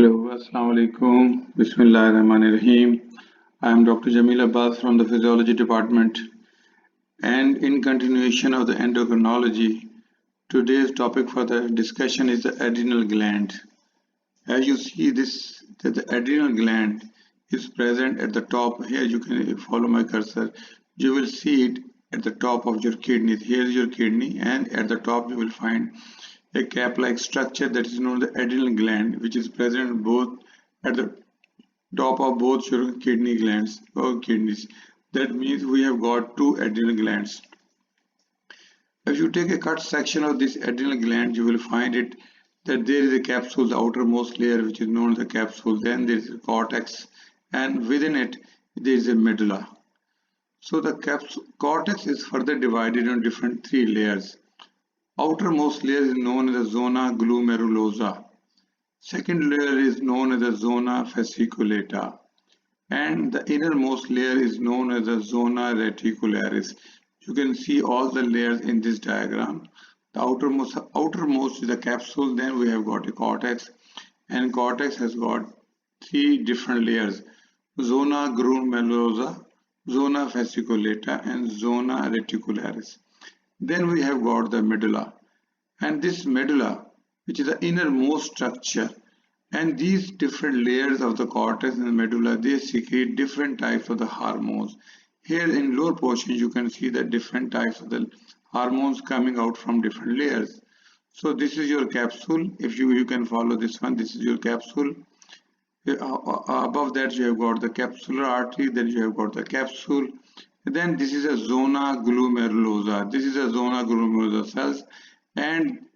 Hello, Assalamu alaikum. Bismillahirrahmanirrahim. I am Dr. Jamil Abbas from the Physiology Department, and in continuation of the endocrinology, today's topic for the discussion is the adrenal gland. As you see this, that the adrenal gland is present at the top. Here you can follow my cursor. You will see it at the top of your kidney. Here is your kidney, and at the top you will find a cap-like structure that is known as the adrenal gland, which is present both at the top of both your kidney glands or kidneys. That means we have got two adrenal glands. If you take a cut section of this adrenal gland, you will find it that there is a capsule, the outermost layer, which is known as the capsule. Then there is a cortex, and within it there is a medulla. So the cortex is further divided into different three layers. Outermost layer is known as the zona glomerulosa. Second layer is known as the zona fasciculata, and the innermost layer is known as the zona reticularis. You can see all the layers in this diagram. The outermost is the capsule, then we have got a cortex, and cortex has got three different layers: zona glomerulosa, zona fasciculata, and zona reticularis. Then we have got the medulla, and this medulla, which is the innermost structure, and these different layers of the cortex and the medulla, they secrete different types of the hormones. Here in lower portion you can see the different types of the hormones coming out from different layers. So this is your capsule. If you can follow this one, this is your capsule. Above that you have got the capsular artery, then you have got the capsule. Then this is a zona glomerulosa. This is a zona glomerulosa cells, and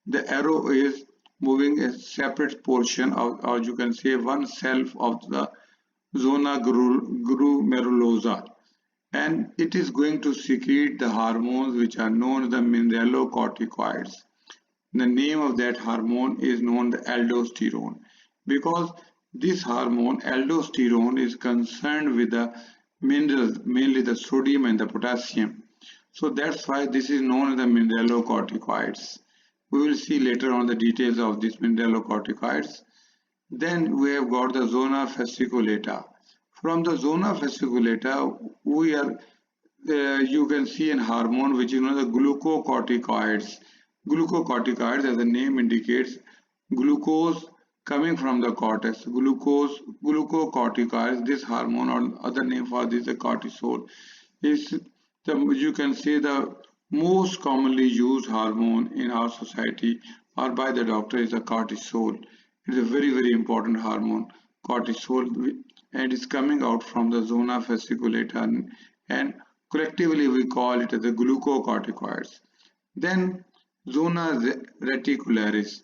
the arrow is moving a separate portion of, or you can say one cell of the zona glomerulosa, and it is going to secrete the hormones which are known as the mineralocorticoids. The name of that hormone is known as aldosterone, because this hormone aldosterone is concerned with the minerals, mainly the sodium and the potassium. So that's why this is known as the mineralocorticoids. We will see later on the details of these mineralocorticoids. Then we have got the zona fasciculata. From the zona fasciculata, we are you can see an hormone which is known as the glucocorticoids. Glucocorticoids, as the name indicates, glucose coming from the cortex. Glucocorticoids, this hormone, or other name for this, the cortisol, is the, you can say, the most commonly used hormone in our society or by the doctor is the cortisol. It is a very important hormone, cortisol, and it's coming out from the zona fasciculata, and collectively we call it as the glucocorticoids. Then zona reticularis,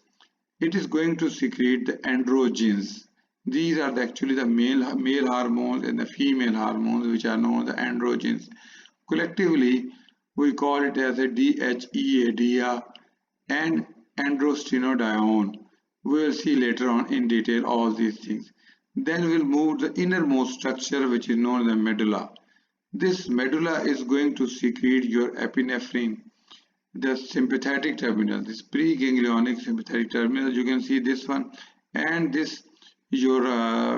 it is going to secrete the androgens. These are actually the male hormones and the female hormones, which are known as the androgens. Collectively, we call it as a DHEA and androstenedione. We will see later on in detail all these things. Then we'll move to the innermost structure, which is known as the medulla. This medulla is going to secrete your epinephrine, the sympathetic terminal, this preganglionic sympathetic terminal. You can see this one, and this your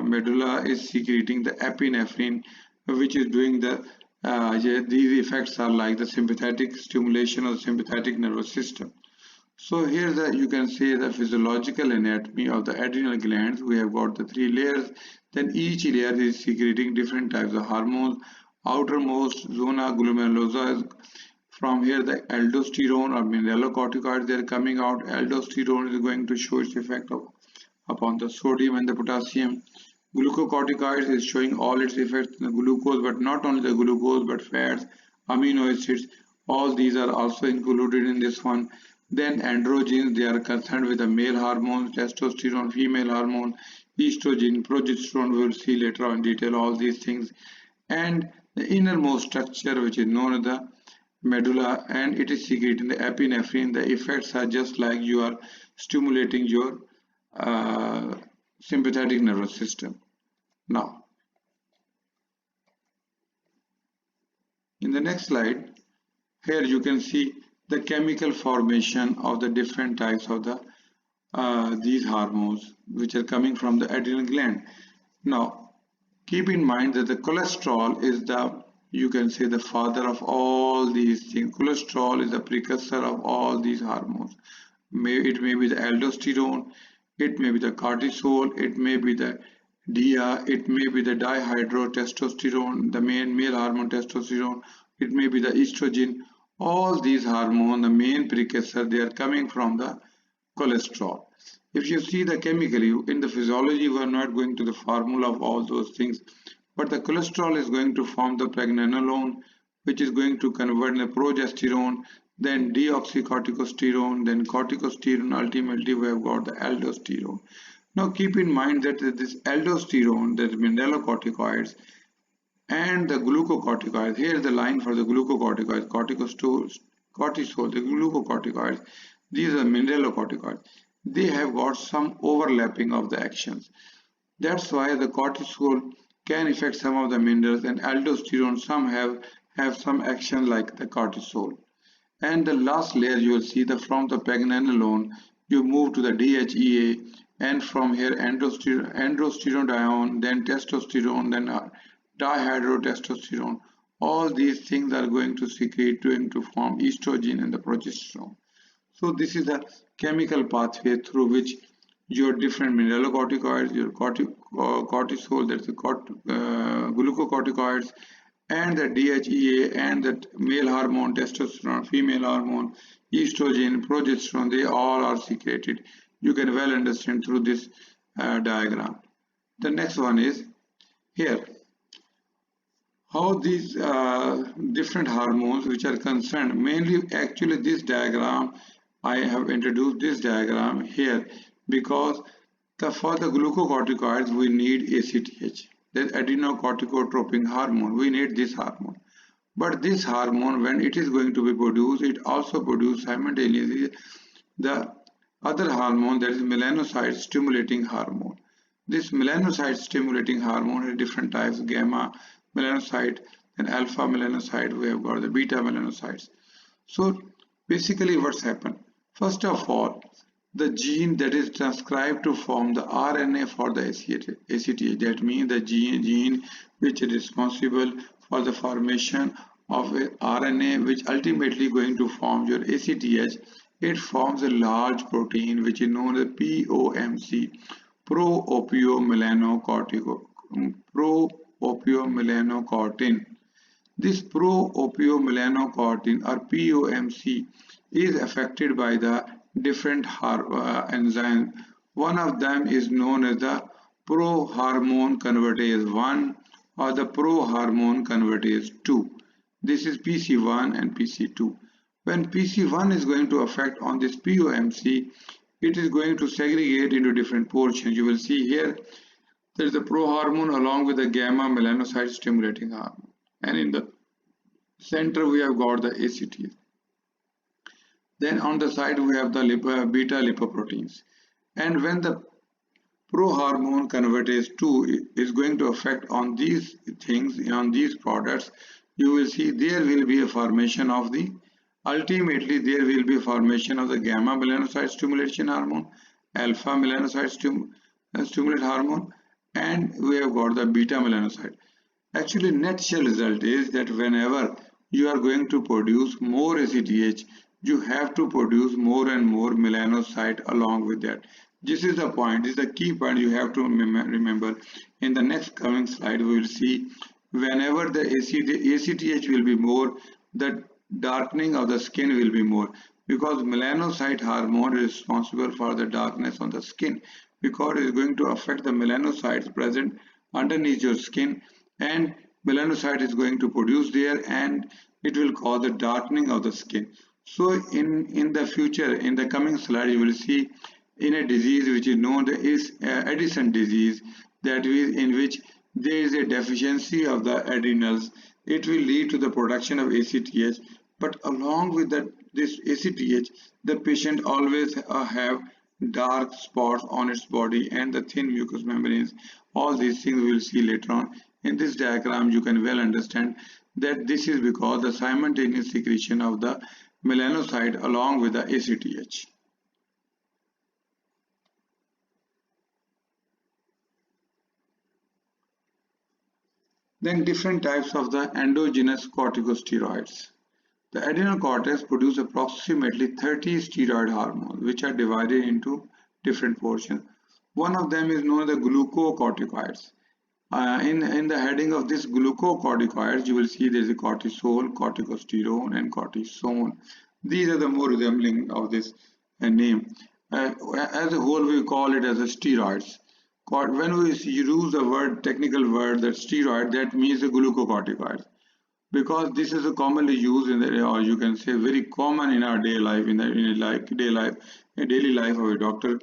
medulla is secreting the epinephrine, which is doing the these effects are like the sympathetic stimulation of the sympathetic nervous system. So here you can see the physiological anatomy of the adrenal glands. We have got the three layers. Then each layer is secreting different types of hormones. Outermost zona glomerulosa is, from here the aldosterone or mineralocorticoids, they are coming out. Aldosterone is going to show its effect upon the sodium and the potassium. Glucocorticoids is showing all its effects in the glucose, but not only the glucose, but fats, amino acids, all these are also included in this one. Then androgens, they are concerned with the male hormones, testosterone, female hormone, estrogen, progesterone. We will see later on in detail all these things. And the innermost structure, which is known as the medulla, and it is secreting the epinephrine. The effects are just like you are stimulating your sympathetic nervous system. Now, in the next slide, here you can see the chemical formation of the different types of the these hormones which are coming from the adrenal gland. Now, keep in mind that the cholesterol is the, you can say, the father of all these things. Cholesterol is the precursor of all these hormones. It may be the aldosterone, it may be the cortisol, it may be the DHEA, it may be the dihydrotestosterone, the main male hormone testosterone, it may be the estrogen. All these hormones, the main precursor, they are coming from the cholesterol. If you see the chemically in the physiology, we are not going to the formula of all those things, but the cholesterol is going to form the pregnenolone, which is going to convert the progesterone, then deoxycorticosterone, then corticosterone. Ultimately, we have got the aldosterone. Now, keep in mind that this aldosterone, that mineralocorticoids, and the glucocorticoids. Here is the line for the glucocorticoids, cortisol, the glucocorticoids. These are mineralocorticoids. They have got some overlapping of the actions. That's why the cortisol can affect some of the minerals, and aldosterone some have some action like the cortisol. And the last layer you will see, the from the pregnenolone you move to the DHEA, and from here androstenedione, then testosterone, then dihydrotestosterone. All these things are going to secrete to form estrogen and the progesterone. So this is the chemical pathway through which your different mineralocorticoids, your cortisol, that's the glucocorticoids, and the DHEA and the male hormone, testosterone, female hormone, estrogen, progesterone, they all are secreted. You can well understand through this diagram. The next one is here. How these different hormones which are concerned, mainly actually this diagram, I have introduced this diagram here because for the glucocorticoids we need ACTH, the adrenocorticotropin hormone. We need this hormone. But this hormone, when it is going to be produced, it also produces simultaneously the other hormone, that is melanocyte stimulating hormone. This melanocyte stimulating hormone has different types: gamma melanocyte and alpha melanocyte. We have got the beta melanocytes. So basically what's happened? First of all, the gene that is transcribed to form the RNA for the ACTH, that means the gene which is responsible for the formation of a RNA which ultimately going to form your ACTH. It forms a large protein which is known as POMC, pro-opiomelanocortin. This pro-opiomelanocortin or POMC is affected by the different enzymes. One of them is known as the prohormone convertase 1 or the prohormone convertase 2. This is PC1 and PC2. When PC1 is going to affect on this POMC, it is going to segregate into different portions. You will see here there is the prohormone along with the gamma melanocyte stimulating hormone, and in the center we have got the ACTH. Then on the side we have the beta lipoproteins. And when the prohormone convertase 2 is going to affect on these things, on these products, you will see there will be a formation of the, ultimately there will be a formation of the gamma melanocyte stimulation hormone, alpha melanocyte stimulate hormone, and we have got the beta melanocyte. Actually, natural result is that whenever you are going to produce more ACTH, you have to produce more and more melanocyte along with that. This is the point, this is the key point you have to remember. In the next coming slide, we will see whenever the ACTH will be more, the darkening of the skin will be more, because melanocyte hormone is responsible for the darkness on the skin, because it is going to affect the melanocytes present underneath your skin, and melanocyte is going to produce there, and it will cause the darkening of the skin. So in the future, in the coming slide, you will see in a disease which is known as Addison disease, that is in which there is a deficiency of the adrenals. It will lead to the production of ACTH, but along with that, this ACTH, the patient always have dark spots on its body and the thin mucous membranes. All these things we will see later on. In this diagram, you can well understand that this is because the simultaneous secretion of the melanocyte along with the ACTH. Then different types of the endogenous corticosteroids. The adrenal cortex produces approximately 30 steroid hormones, which are divided into different portions. One of them is known as the glucocorticoids. In the heading of this glucocorticoids, you will see there is a cortisol, corticosterone, and cortisone. These are the more resembling of this name. As a whole, we call it as a steroids. When we use the word technical word that steroid, that means the glucocorticoids, because this is a commonly used in the, or you can say very common in our day life, in daily life of a doctor.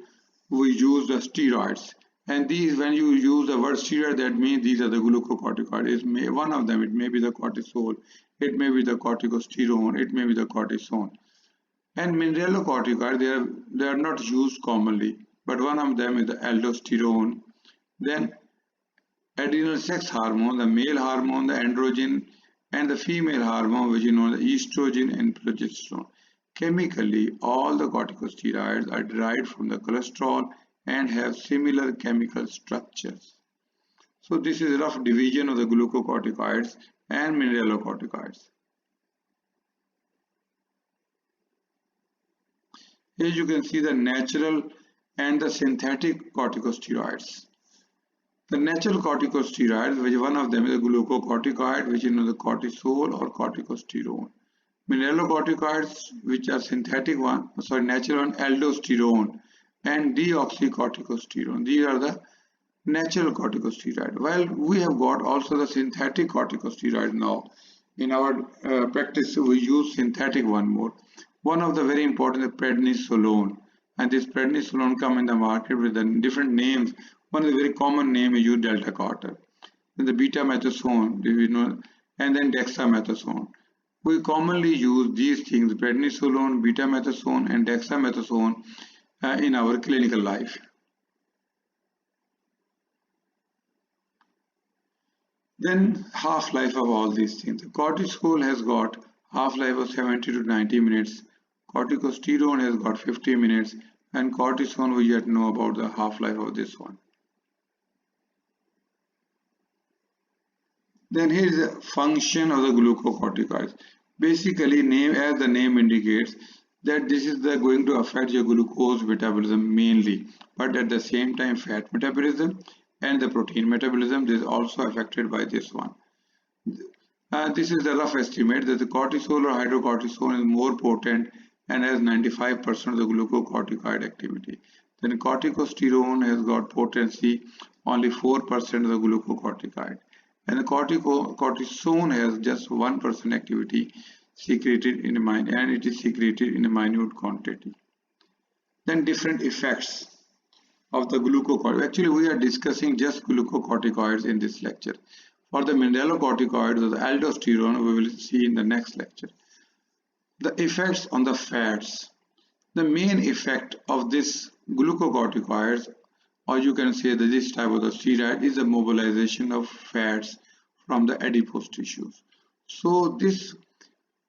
We use the steroids, and these, when you use the word steroid, that means these are the glucocorticoids. One of them, it may be the cortisol, it may be the corticosterone, it may be the cortisone. And mineralocorticoids, they are not used commonly, but one of them is the aldosterone. Then adrenal sex hormone, the male hormone, the androgen, and the female hormone, which is known as estrogen and progesterone. Chemically, all the corticosteroids are derived from the cholesterol and have similar chemical structures. So this is a rough division of the glucocorticoids and mineralocorticoids. Here you can see the natural and the synthetic corticosteroids. The natural corticosteroids, which one of them is a glucocorticoid, which is known as cortisol or corticosterone. Mineralocorticoids, which are natural one, aldosterone and deoxycorticosterone. These are the natural corticosteroid. Well, we have got also the synthetic corticosteroid now. In our practice, we use synthetic one more. One of the very important is prednisolone, and this prednisolone come in the market with the different names. One of the very common name is delta carter. Then the beta-methasone, and then dexamethasone. We commonly use these things, prednisolone, beta-methasone, and dexamethasone in our clinical life. Then half-life of all these things. Cortisol has got half-life of 70 to 90 minutes. Corticosterone has got 50 minutes, and cortisone we yet know about the half-life of this one. Then here is the function of the glucocorticoids. Basically, as the name indicates, that this is going to affect your glucose metabolism mainly, but at the same time fat metabolism and the protein metabolism is also affected by this one. This is the rough estimate that the cortisol or hydrocortisone is more potent and has 95% of the glucocorticoid activity. Then corticosterone has got potency only 4% of the glucocorticoid. And the cortisone has just 1% activity secreted in a and it is secreted in a minute quantity. Then different effects of the glucocorticoids. Actually, we are discussing just glucocorticoids in this lecture. For the mineralocorticoids or the aldosterone, we will see in the next lecture. The effects on the fats. The main effect of this glucocorticoids, or you can say that this type of the steroid, is the mobilization of fats from the adipose tissues. So this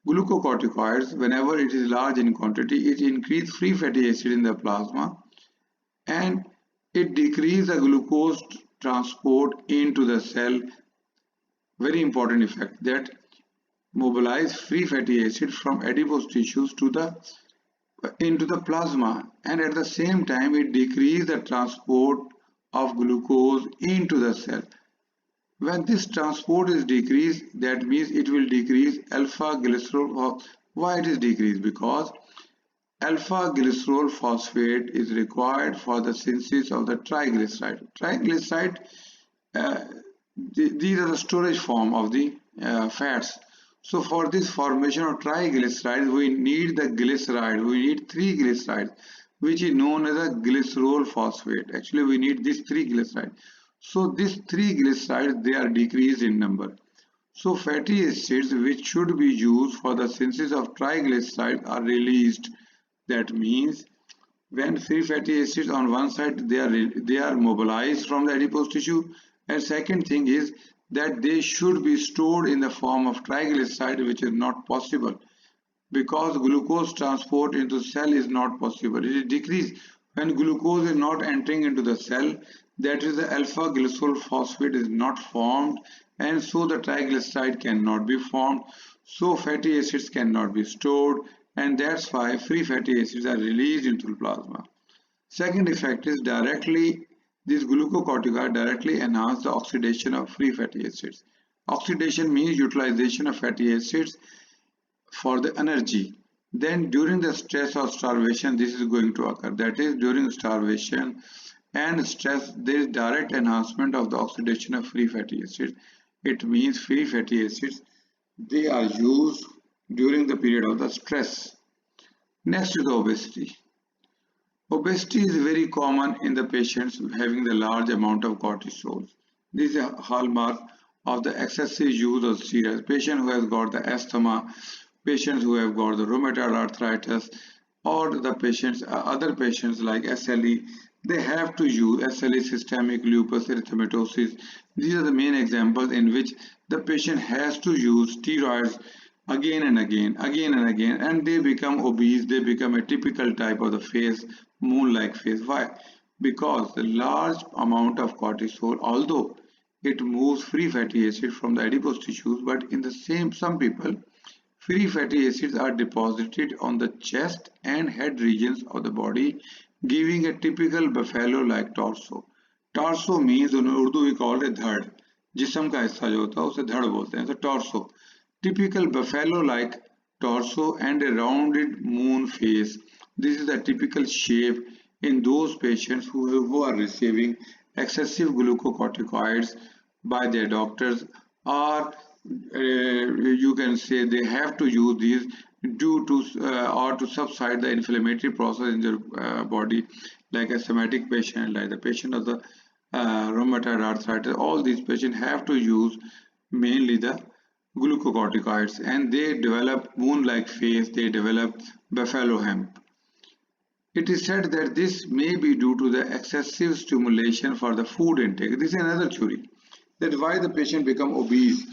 glucocorticoids, whenever it is large in quantity, it increases free fatty acid in the plasma and it decreases the glucose transport into the cell. Very important effect, that mobilize free fatty acid from adipose tissues into the plasma, and at the same time it decreases the transport of glucose into the cell. When this transport is decreased, that means it will decrease alpha glycerol. Why it is decreased? Because alpha glycerol phosphate is required for the synthesis of the triglyceride. Triglyceride, these are the storage form of the fats. So for this formation of triglycerides, we need the glyceride. We need 3 glycerides, which is known as a glycerol phosphate. Actually, we need these 3 glycerides. So these 3 glycerides, they are decreased in number. So fatty acids which should be used for the synthesis of triglycerides are released. That means when free fatty acids on one side, they are mobilized from the adipose tissue, and second thing is that they should be stored in the form of triglyceride, which is not possible because glucose transport into cell is not possible. It is decreased when glucose is not entering into the cell. That is, the alpha glycerol phosphate is not formed. and so the triglyceride cannot be formed, so fatty acids cannot be stored, and that's why free fatty acids are released into the plasma. Second effect is directly these glucocorticoids directly enhance the oxidation of free fatty acids. Oxidation means utilization of fatty acids for the energy. Then during the stress or starvation, this is going to occur. That is, during starvation and stress, there is direct enhancement of the oxidation of free fatty acids. It means free fatty acids, they are used during the period of the stress. Next is the obesity. Obesity is very common in the patients having the large amount of cortisol. This is a hallmark of the excessive use of steroids. Patient who has got the asthma, patients who have got the rheumatoid arthritis, or the patients, other patients like SLE, they have to use SLE, systemic lupus erythematosus. These are the main examples in which the patient has to use steroids again and again, and they become obese. They become a typical type of the face, moon-like face. Why? Because the large amount of cortisol, although it moves free fatty acid from the adipose tissues, but in the same, some people, free fatty acids are deposited on the chest and head regions of the body, giving a typical buffalo-like torso. Torso means in Urdu we call it धड़, जिस्म का हिस्सा जो होता है उसे धड़ बोलते हैं. So torso, typical buffalo-like torso and a rounded moon face. This is the typical shape in those patients who are receiving excessive glucocorticoids by their doctors, or you can say they have to use these due to or to subside the inflammatory process in their body, like asthmatic patient, like the patient of the rheumatoid arthritis. All these patients have to use mainly the glucocorticoids, and they develop moon-like face, they develop buffalo hump. It is said that this may be due to the excessive stimulation for the food intake. This is another theory, that why the patient become obese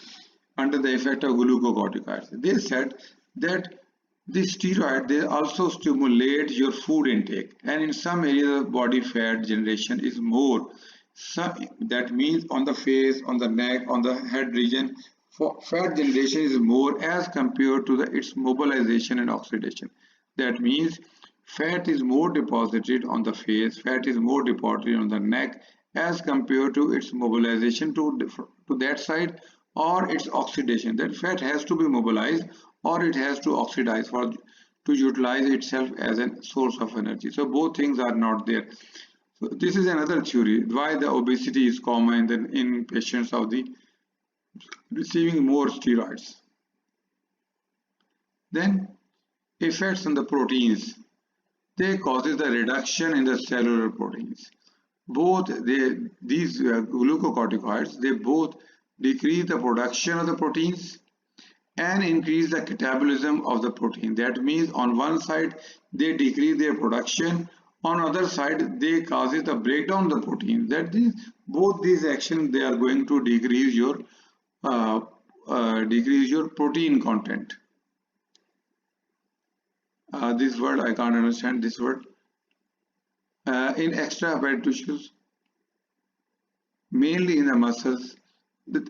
under the effect of glucocorticoids. They said that the steroid, they also stimulate your food intake, and in some areas of body fat generation is more. So that means on the face, on the neck, on the head region, fat generation is more as compared to its mobilization and oxidation. That means fat is more deposited on the face, fat is more deposited on the neck as compared to its mobilization to that side, or its oxidation. That fat has to be mobilized or it has to oxidize for to utilize itself as a source of energy. So both things are not there. So this is another theory why the obesity is common in patients of the receiving more steroids. Then effects on the proteins. They causes the reduction in the cellular proteins. These glucocorticoids, they both decrease the production of the proteins and increase the catabolism of the protein. That means on one side they decrease their production, on other side they causes the breakdown of the protein. That is, both these actions, they are going to uh, decrease your protein content. This word I can't understand this word. In extrahepatic tissues, mainly in the muscles,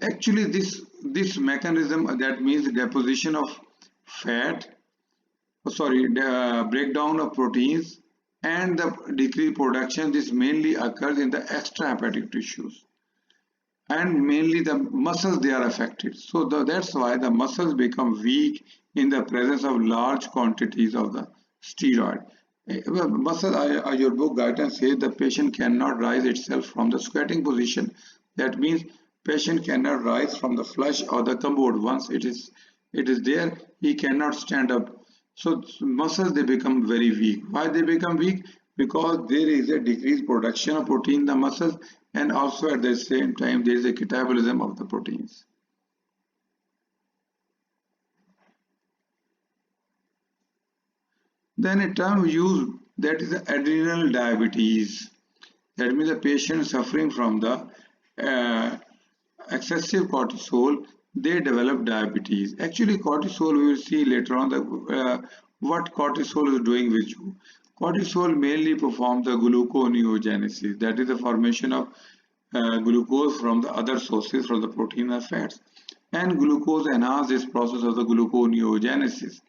actually this mechanism, that means deposition of fat, breakdown of proteins and the decreased production, this mainly occurs in the extrahepatic tissues, and mainly the muscles, they are affected. So that's why the muscles become weak in the presence of large quantities of the steroid. Muscle, your book guidance says the patient cannot rise itself from the squatting position. That means patient cannot rise from the flush or the cupboard. Once it is there, he cannot stand up. So muscles, they become very weak. Why they become weak? Because there is a decreased production of protein in the muscles, and also at the same time there is a catabolism of the proteins. Then a term used, that is adrenal diabetes. That means the patient suffering from the uh, excessive cortisol, they develop diabetes. Actually, cortisol, we will see later on what cortisol is doing with you. Cortisol mainly performs the gluconeogenesis, that is the formation of glucose from the other sources, from the protein or fats. And glucose enhances this process of the gluconeogenesis.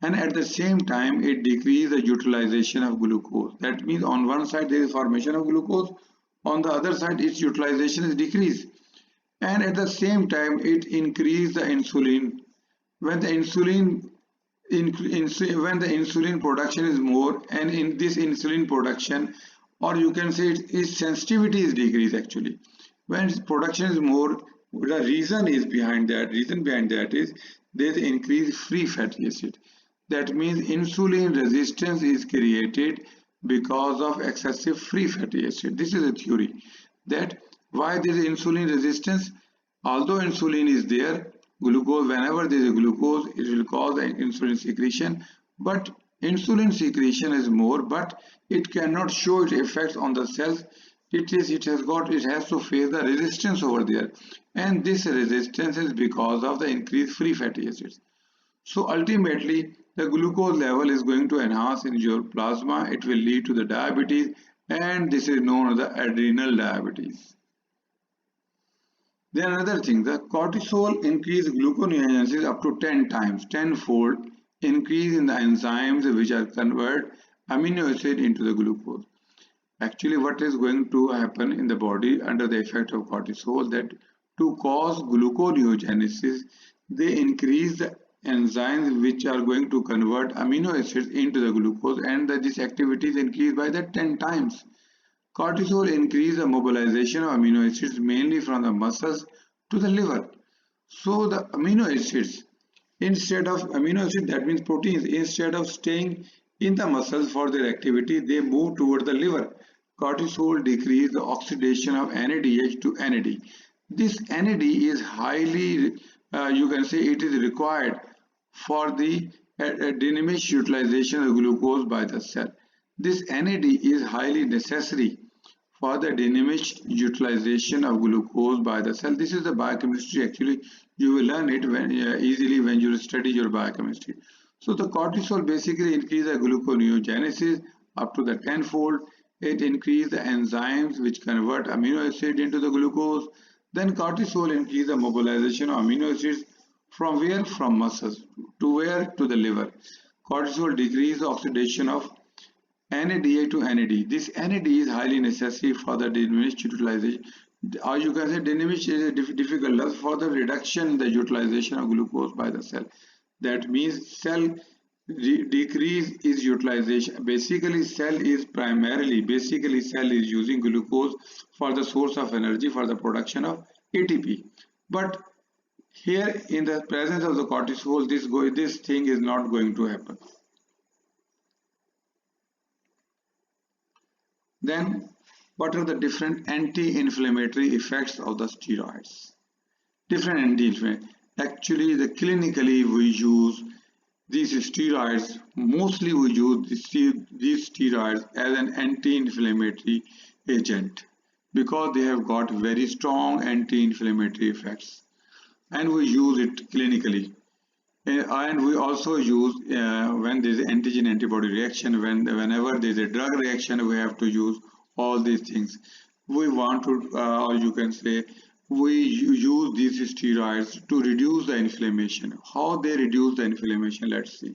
And at the same time, it decreases the utilization of glucose. That means on one side there is formation of glucose, on the other side its utilization is decreased. And at the same time, it increases the insulin. When the insulin production is more, and in this insulin production, or you can say its sensitivity is decreased actually. When its production is more, the reason behind that is there is increased free fatty acid. That means insulin resistance is created because of excessive free fatty acid. This is a theory that why there is insulin resistance. Although insulin is there, glucose, whenever there is a glucose, it will cause an insulin secretion. But insulin secretion is more, but it cannot show its effects on the cells. It has to face the resistance over there, and this resistance is because of the increased free fatty acids. So ultimately, the glucose level is going to enhance in your plasma. It will lead to the diabetes, and this is known as the adrenal diabetes. Then another thing, the cortisol increase gluconeogenesis up to 10 times, tenfold increase in the enzymes which are convert amino acid into the glucose. Actually, what is going to happen in the body under the effect of cortisol, that to cause gluconeogenesis, they increase the enzymes which are going to convert amino acids into the glucose, and this activity is increased by the 10 times. Cortisol increases the mobilization of amino acids mainly from the muscles to the liver. So the amino acids, that means proteins, instead of staying in the muscles for their activity, they move toward the liver. Cortisol decreases the oxidation of NADH to NAD. This NAD is highly, you can say it is required for the diminished utilization of glucose by the cell. This NAD is highly necessary for the diminished utilization of glucose by the cell. This is the biochemistry. Actually, you will learn it easily when you study your biochemistry. So the cortisol basically increases the gluconeogenesis up to the tenfold. It increases the enzymes which convert amino acid into the glucose. Then cortisol increases the mobilization of amino acids from where? From muscles. To where? To the liver. Cortisol decreases the oxidation of NADH to NAD. This NAD is highly necessary for the diminished utilization, or you can say diminished is difficult for the reduction in the utilization of glucose by the cell. That means cell decrease is utilization. Basically cell is using glucose for the source of energy for the production of ATP. But here in the presence of the cortisol, this thing is not going to happen. Then, what are the different anti-inflammatory effects of the steroids? Different anti-inflammatory. Actually, clinically we use these steroids. Mostly we use these steroids as an anti-inflammatory agent because they have got very strong anti-inflammatory effects, and we use it clinically. And we also use when there is antigen antibody reaction, whenever there is a drug reaction, we have to use all these things. We want to, or you can say, we use these steroids to reduce the inflammation. How they reduce the inflammation? Let's see.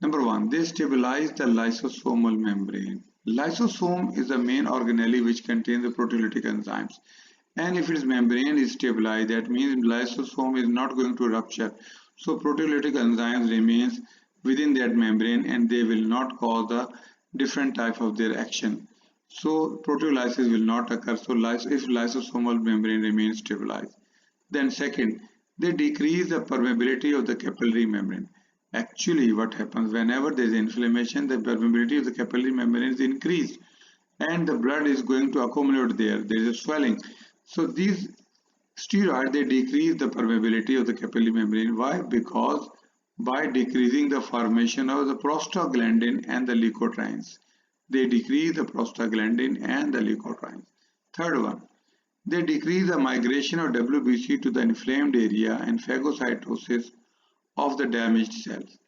Number one, they stabilize the lysosomal membrane. Lysosome is the main organelle which contains the proteolytic enzymes. And if its membrane is stabilized, that means lysosome is not going to rupture. So proteolytic enzymes remains within that membrane, and they will not cause the different type of their action. So proteolysis will not occur. So if lysosomal membrane remains stabilized. Then second, they decrease the permeability of the capillary membrane. Actually, what happens whenever there is inflammation, the permeability of the capillary membrane is increased, and the blood is going to accumulate there. There is a swelling. So these steroids, they decrease the permeability of the capillary membrane. Why? Because by decreasing the formation of the prostaglandin and the leukotrienes, they decrease the prostaglandin and the leukotrienes. Third one, they decrease the migration of WBC to the inflamed area and phagocytosis of the damaged cells.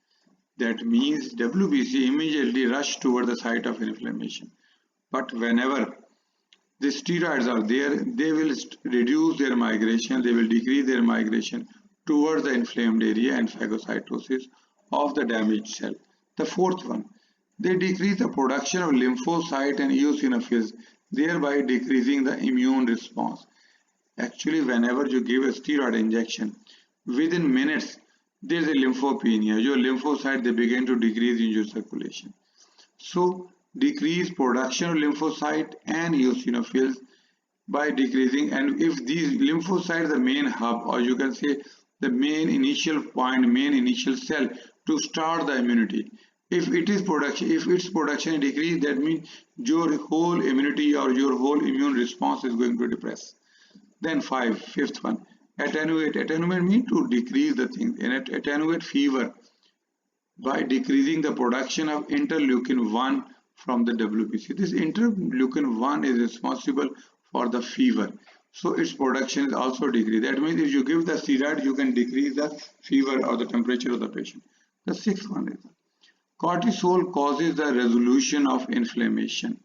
That means WBC immediately rush toward the site of inflammation. But whenever the steroids are there, they will reduce their migration, they will decrease their migration towards the inflamed area and phagocytosis of the damaged cell. The fourth one, they decrease the production of lymphocyte and eosinophils, thereby decreasing the immune response. Actually, whenever you give a steroid injection, within minutes, there is a lymphopenia. Your lymphocytes, they begin to decrease in your circulation. So, decrease production of lymphocyte and eosinophils by decreasing, and if these lymphocytes the main hub, or you can say the main initial point, main initial cell to start the immunity, if its production decrease, that means your whole immunity or your whole immune response is going to depress. Then fifth one, attenuate. Attenuate means to decrease the thing, and attenuate fever by decreasing the production of interleukin 1 from the WBC. This interleukin 1 is responsible for the fever. So its production is also decreased. That means if you give the steroid, you can decrease the fever or the temperature of the patient. The sixth one is cortisol causes the resolution of inflammation.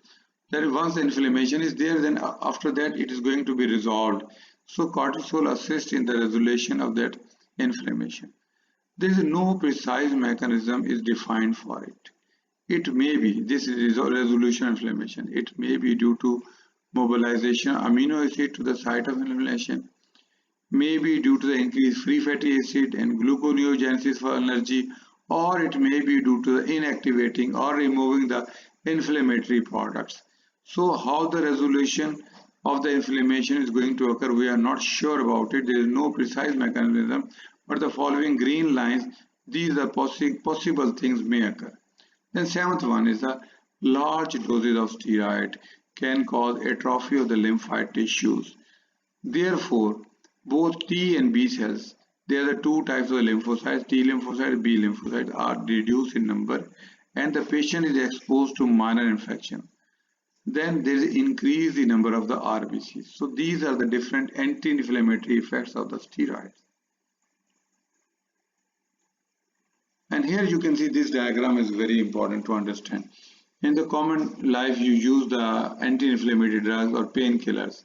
That once the inflammation is there, then after that it is going to be resolved. So cortisol assists in the resolution of that inflammation. There is no precise mechanism is defined for it. It may be, this is resolution inflammation. It may be due to mobilization of amino acid to the site of inflammation, may be due to the increased free fatty acid and gluconeogenesis for energy, or it may be due to the inactivating or removing the inflammatory products. So how the resolution of the inflammation is going to occur, we are not sure about it. There is no precise mechanism, but the following green lines, these are possible things may occur. Then seventh one is the large doses of steroid can cause atrophy of the lymphoid tissues. Therefore, both T and B cells, there are the two types of lymphocytes, T lymphocytes, B lymphocytes, are reduced in number, and the patient is exposed to minor infection. Then there is increase the number of the RBCs. So these are the different anti-inflammatory effects of the steroids. And here you can see this diagram is very important to understand. In the common life, you use the anti-inflammatory drugs or painkillers,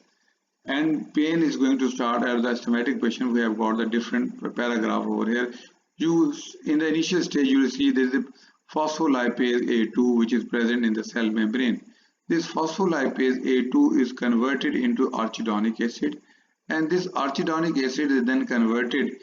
and pain is going to start as the asthmatic patient. We have got the different paragraph over here. In the initial stage, you will see there is a phospholipase A2 which is present in the cell membrane. This phospholipase A2 is converted into arachidonic acid, and this arachidonic acid is then converted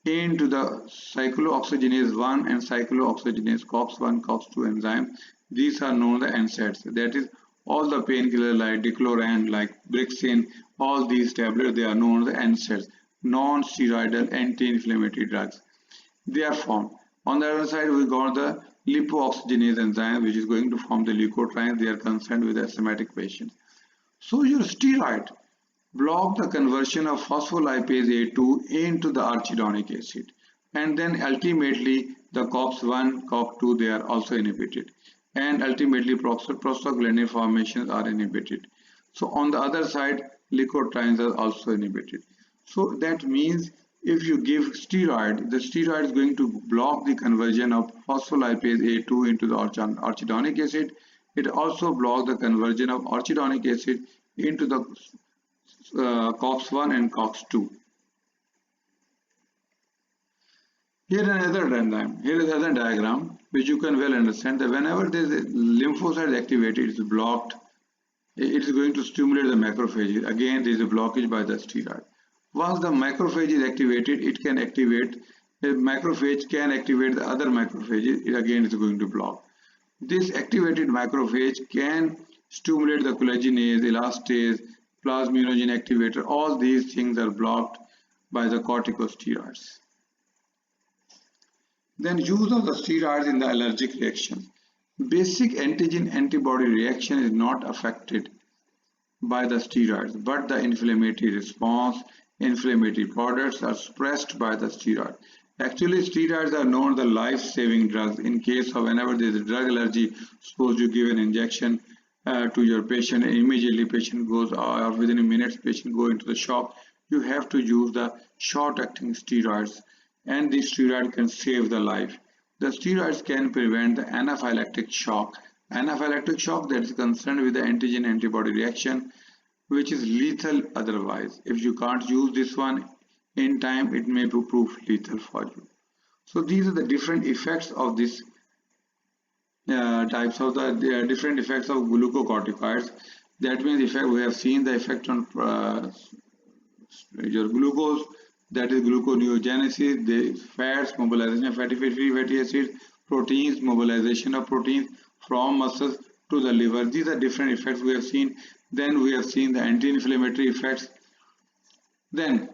into the cyclooxygenase 1 and cyclooxygenase COX-1, COX-2 enzyme. These are known as NSAIDs. That is, all the painkillers like Diclofenac, like Brixen, all these tablets, they are known as NSAIDs, non-steroidal anti-inflammatory drugs. They are formed. On the other side, we got the lipooxygenase enzyme, which is going to form the leukotrienes. They are concerned with asthmatic patients. So your steroid block the conversion of phospholipase A2 into the arachidonic acid, and then ultimately the COX-1, COX-2, they are also inhibited, and ultimately prostaglandin formations are inhibited. So on the other side, leukotrienes are also inhibited. So that means if you give steroid, the steroid is going to block the conversion of phospholipase A2 into the arachidonic acid. It also blocks the conversion of arachidonic acid into the COX-1 and COX-2. Here is another diagram which you can well understand that whenever there is a lymphocyte activated, it is blocked. It is going to stimulate the macrophages. Again, there is a blockage by the steroid. Once the macrophage is activated, it can activate, a macrophage can activate the other macrophages. It again is going to block. This activated macrophage can stimulate the collagenase, elastase, plasminogen activator. All these things are blocked by the corticosteroids. Then use of the steroids in the allergic reaction. Basic antigen antibody reaction is not affected by the steroids, but the inflammatory response, inflammatory products are suppressed by the steroid. Actually, steroids are known the life-saving drugs. In case of whenever there is a drug allergy, suppose you give an injection to your patient, and immediately patient goes, or within a minute patient go into the shop, you have to use the short-acting steroids, and the steroid can save the life. The steroids can prevent the anaphylactic shock. Anaphylactic shock, that is concerned with the antigen antibody reaction. which is lethal otherwise. If you can't use this one in time, it may prove lethal for you. So these are the different effects of this types of the different effects of glucocorticoids. That means effect we have seen the effect on your glucose, that is gluconeogenesis, the fats, mobilization of free fatty acids, proteins, mobilization of proteins from muscles to the liver. These are different effects we have seen. Then we have seen the anti-inflammatory effects. Then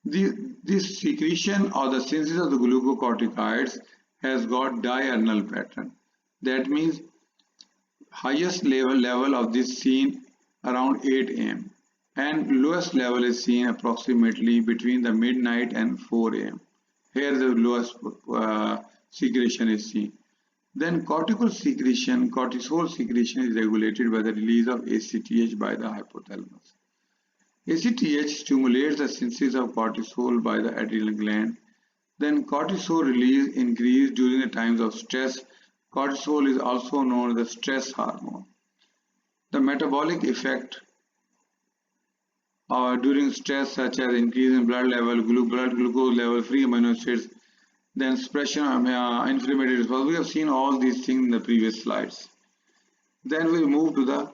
this secretion or the synthesis of the glucocorticoids has got diurnal pattern. That means highest level of this seen around 8 am and lowest level is seen approximately between the midnight and 4 am. Here the lowest secretion is seen. Then cortisol secretion is regulated by the release of ACTH by the hypothalamus. ACTH stimulates the synthesis of cortisol by the adrenal gland. Then cortisol release increase during the times of stress. Cortisol is also known as the stress hormone. The metabolic effect during stress, such as increase in blood level, blood glucose level, free amino acids, then suppression of inflammatory response. We have seen all these things in the previous slides. Then we move to the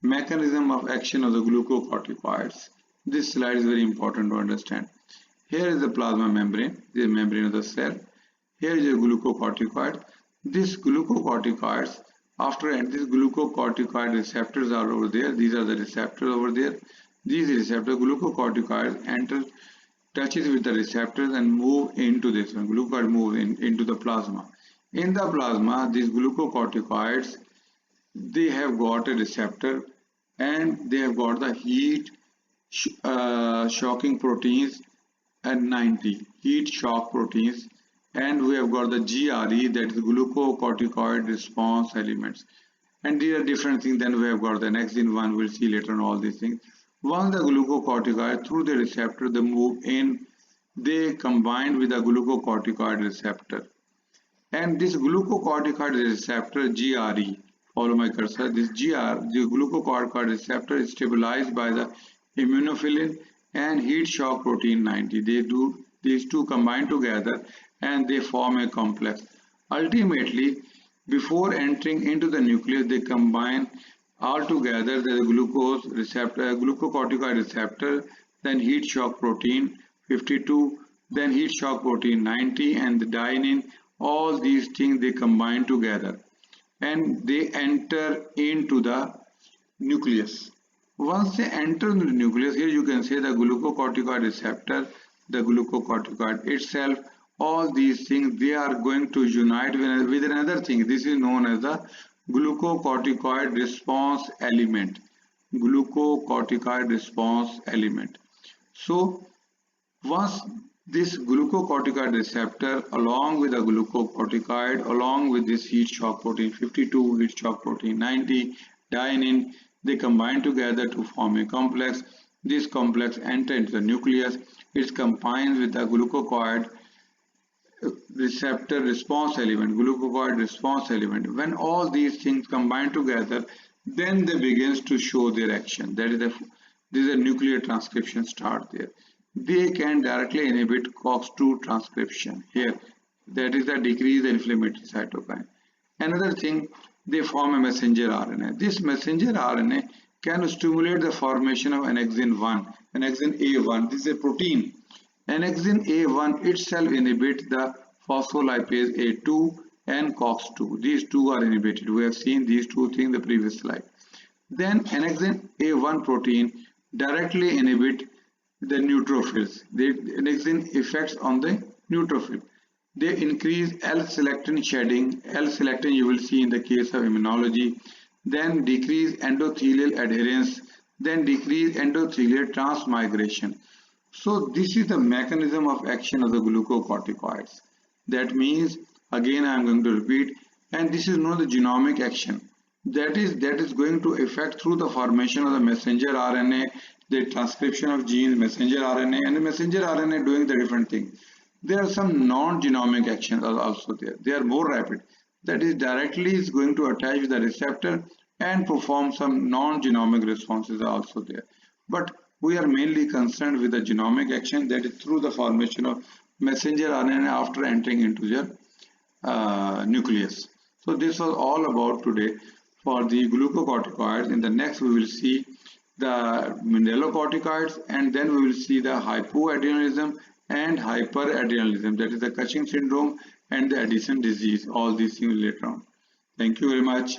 mechanism of action of the glucocorticoids. This slide is very important to understand. Here is the plasma membrane, the membrane of the cell. Here is a glucocorticoid. This glucocorticoids, this glucocorticoid receptors are over there. These are the receptors over there. These receptors, glucocorticoids enter, touches with the receptors and move into this one. Glucose moves into the plasma. In the plasma, these glucocorticoids, they have got a receptor and they have got the heat shocking proteins and 90 heat shock proteins, and we have got the GRE, that is glucocorticoid response elements, and these are different things. Then we have got the next in one, we'll see later on all these things. Once the glucocorticoid through the receptor they move in, they combine with the glucocorticoid receptor, and this glucocorticoid receptor GRE, follow my cursor, this the glucocorticoid receptor is stabilized by the immunophilin and heat shock protein 90. These two combine together and they form a complex. Ultimately, before entering into the nucleus, they combine all together the glucose receptor, glucocorticoid receptor, then heat shock protein 52, then heat shock protein 90, and the dynein. All these things they combine together and they enter into the nucleus. Once they enter the nucleus, here you can say the glucocorticoid receptor, the glucocorticoid itself, all these things, they are going to unite with another thing. This is known as the glucocorticoid response element. Glucocorticoid response element. So once this glucocorticoid receptor along with the glucocorticoid along with this heat shock protein 52, heat shock protein 90, dynein, they combine together to form a complex. This complex enters into the nucleus. It combines with the glucocorticoid receptor response element, glucocorticoid response element. When all these things combine together, then they begins to show their action. That is this is a nuclear transcription start there. They can directly inhibit COX-2 transcription here. That is the decrease the inflammatory cytokine. Another thing, they form a messenger RNA. This messenger RNA can stimulate the formation of annexin 1, annexin A1. This is a protein. Annexin A1 itself inhibits the phospholipase A2 and COX-2. These two are inhibited. We have seen these two things in the previous slide. Then annexin A1 protein directly inhibit the neutrophils. The annexin effects on the neutrophil. They increase L-selectin shedding. L-selectin you will see in the case of immunology. Then decrease endothelial adherence. Then decrease endothelial transmigration. So this is the mechanism of action of the glucocorticoids. That means, again I am going to repeat, and this is known as the genomic action. That is going to affect through the formation of the messenger RNA, the transcription of genes, messenger RNA, and the messenger RNA doing the different things. There are some non-genomic actions also there. They are more rapid. That is directly is going to attach with the receptor and perform some non-genomic responses are also there. But we are mainly concerned with the genomic action, that is through the formation of messenger RNA after entering into the nucleus. So this was all about today for the glucocorticoids. In the next we will see the mineralocorticoids, and then we will see the hypoadrenalism and hyperadrenalism, that is the Cushing syndrome and the Addison disease. All these things later on. Thank you very much.